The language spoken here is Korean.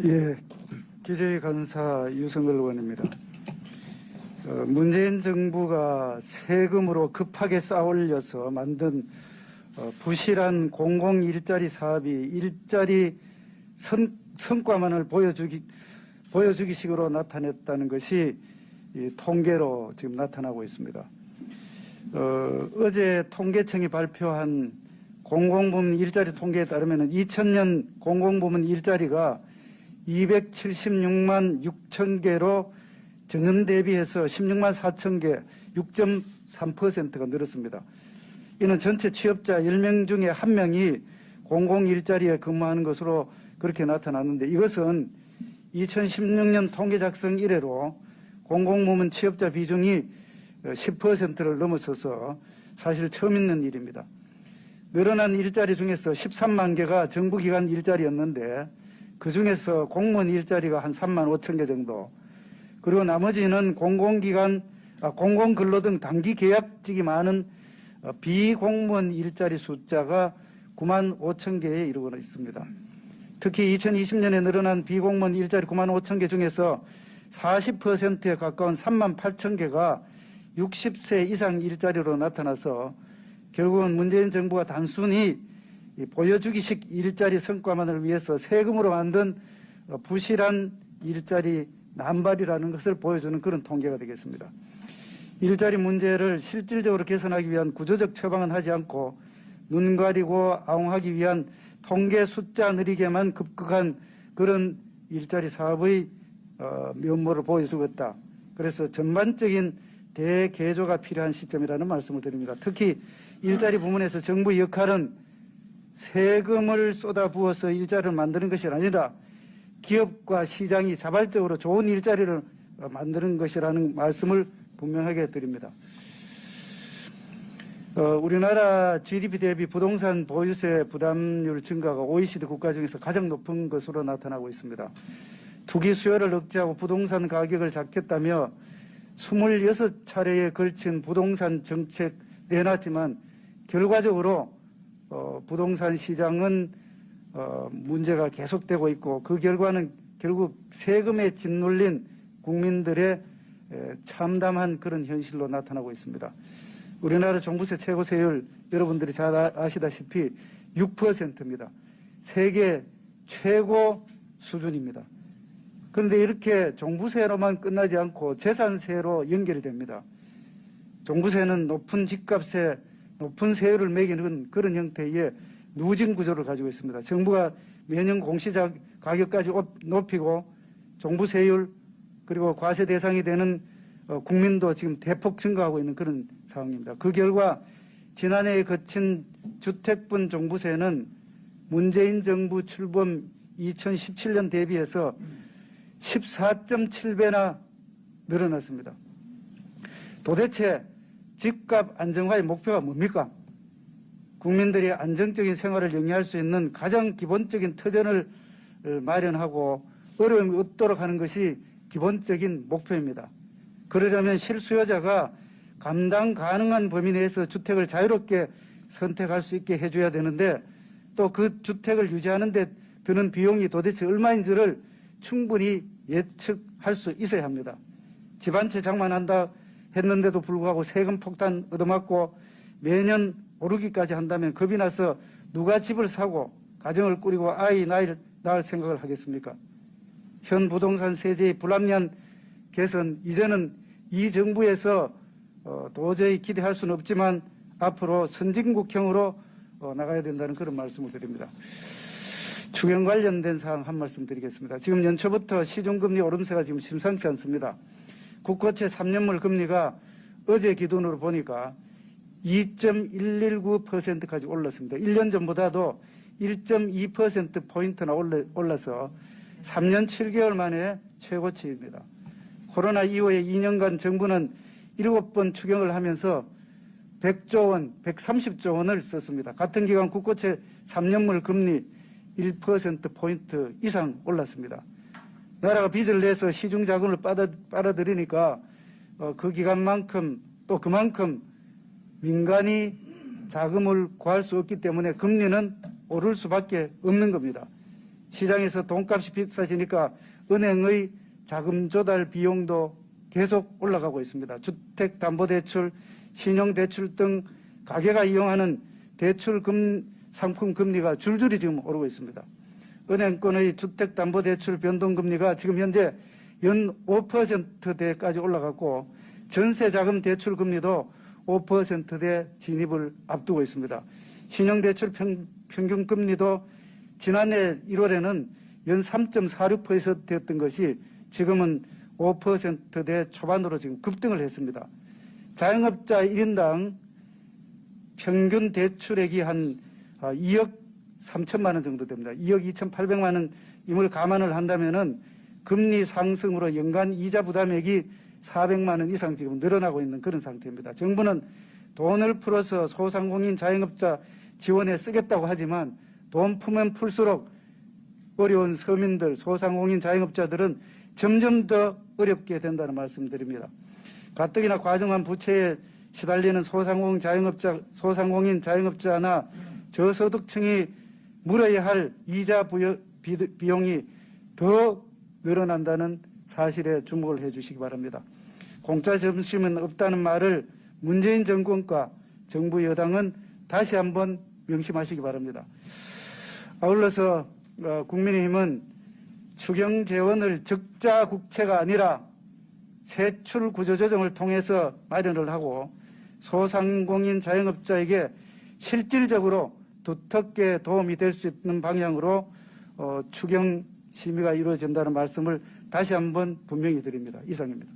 예, 기재위 간사 유성걸 의원입니다. 문재인 정부가 세금으로 급하게 쌓아올려서 만든 부실한 공공일자리 사업이 일자리 성과만을 보여주기식으로 나타냈다는 것이 이 통계로 지금 나타나고 있습니다. 어제 통계청이 발표한 공공부문 일자리 통계에 따르면 2000년 공공부문 일자리가 276만 6천 개로 전년 대비해서 16만 4천 개, 6.3%가 늘었습니다. 이는 전체 취업자 10명 중에 1명이 공공일자리에 근무하는 것으로 그렇게 나타났는데, 이것은 2016년 통계 작성 이래로 공공부문 취업자 비중이 10%를 넘어서서 사실 처음 있는 일입니다. 늘어난 일자리 중에서 13만 개가 정부기관 일자리였는데, 그 중에서 공무원 일자리가 한 3만 5천 개 정도, 그리고 나머지는 공공근로 등 단기 계약직이 많은 비공무원 일자리 숫자가 9만 5천 개에 이르고 있습니다. 특히 2020년에 늘어난 비공무원 일자리 9만 5천 개 중에서 40%에 가까운 3만 8천 개가 60세 이상 일자리로 나타나서 결국은 문재인 정부가 단순히 보여주기식 일자리 성과만을 위해서 세금으로 만든 부실한 일자리 남발이라는 것을 보여주는 그런 통계가 되겠습니다. 일자리 문제를 실질적으로 개선하기 위한 구조적 처방은 하지 않고 눈 가리고 아웅하기 위한 통계 숫자 느리게만 급급한 그런 일자리 사업의 면모를 보여주고 있다. 그래서 전반적인 대개조가 필요한 시점이라는 말씀을 드립니다. 특히 일자리 부문에서 정부의 역할은 세금을 쏟아부어서 일자리를 만드는 것이 아니라 기업과 시장이 자발적으로 좋은 일자리를 만드는 것이라는 말씀을 분명하게 드립니다. 우리나라 GDP 대비 부동산 보유세 부담률 증가가 OECD 국가 중에서 가장 높은 것으로 나타나고 있습니다. 투기 수요를 억제하고 부동산 가격을 잡겠다며 26차례에 걸친 부동산 정책 내놨지만 결과적으로 부동산 시장은 문제가 계속되고 있고, 그 결과는 결국 세금에 짓눌린 국민들의 참담한 그런 현실로 나타나고 있습니다. 우리나라 종부세 최고 세율 여러분들이 잘 아시다시피 6%입니다. 세계 최고 수준입니다. 그런데 이렇게 종부세로만 끝나지 않고 재산세로 연결이 됩니다. 종부세는 높은 집값에 높은 세율을 매기는 그런 형태의 누진 구조를 가지고 있습니다. 정부가 매년 공시자 가격까지 높이고 종부세율 그리고 과세 대상이 되는 국민도 지금 대폭 증가하고 있는 그런 상황입니다. 그 결과 지난해에 거친 주택분 종부세는 문재인 정부 출범 2017년 대비해서 14.7배나 늘어났습니다. 도대체 집값 안정화의 목표가 뭡니까? 국민들이 안정적인 생활을 영위할 수 있는 가장 기본적인 터전을 마련하고 어려움이 없도록 하는 것이 기본적인 목표입니다. 그러려면 실수요자가 감당 가능한 범위 내에서 주택을 자유롭게 선택할 수 있게 해줘야 되는데, 또 그 주택을 유지하는 데 드는 비용이 도대체 얼마인지를 충분히 예측할 수 있어야 합니다. 집 한 채 장만한다 했는데도 불구하고 세금 폭탄 얻어맞고 매년 오르기까지 한다면 겁이 나서 누가 집을 사고 가정을 꾸리고 아이 낳을 생각을 하겠습니까? 현 부동산 세제의 불합리한 개선, 이제는 이 정부에서 도저히 기대할 수는 없지만 앞으로 선진국형으로 나가야 된다는 그런 말씀을 드립니다. 추경 관련된 사항 한 말씀 드리겠습니다. 지금 연초부터 시중금리 오름세가 지금 심상치 않습니다. 국고채 3년물 금리가 어제 기준으로 보니까 2.119%까지 올랐습니다. 1년 전보다도 1.2%포인트나 올라서 3년 7개월 만에 최고치입니다. 코로나 이후에 2년간 정부는 7번 추경을 하면서 100조 원, 130조 원을 썼습니다. 같은 기간 국고채 3년물 금리 1%포인트 이상 올랐습니다. 나라가 빚을 내서 시중 자금을 빨아들이니까 그 기간만큼 또 그만큼 민간이 자금을 구할 수 없기 때문에 금리는 오를 수밖에 없는 겁니다. 시장에서 돈값이 비싸지니까 은행의 자금 조달 비용도 계속 올라가고 있습니다. 주택담보대출, 신용대출 등 가게가 이용하는 대출 상품 금리가 줄줄이 지금 오르고 있습니다. 은행권의 주택담보대출 변동금리가 지금 현재 연 5%대까지 올라갔고 전세자금 대출 금리도 5%대 진입을 앞두고 있습니다. 신용대출 평균 금리도 지난해 1월에는 연 3.46%였던 것이 지금은 5%대 초반으로 지금 급등을 했습니다. 자영업자 1인당 평균 대출액이 한 2억 3천만 원 정도 됩니다. 2억 2,800만 원임을 감안을 한다면은 금리 상승으로 연간 이자 부담액이 400만 원 이상 지금 늘어나고 있는 그런 상태입니다. 정부는 돈을 풀어서 소상공인 자영업자 지원에 쓰겠다고 하지만 돈 풀면 풀수록 어려운 서민들, 소상공인 자영업자들은 점점 더 어렵게 된다는 말씀드립니다. 가뜩이나 과중한 부채에 시달리는 소상공인 자영업자나 저소득층이 물어야 할 이자 비용이 더 늘어난다는 사실에 주목을 해 주시기 바랍니다. 공짜 점심은 없다는 말을 문재인 정권과 정부 여당은 다시 한번 명심하시기 바랍니다. 아울러서 국민의힘은 추경 재원을 적자 국채가 아니라 세출 구조조정을 통해서 마련을 하고 소상공인 자영업자에게 실질적으로 두텁게 도움이 될 수 있는 방향으로 추경 심의가 이루어진다는 말씀을 다시 한번 분명히 드립니다. 이상입니다.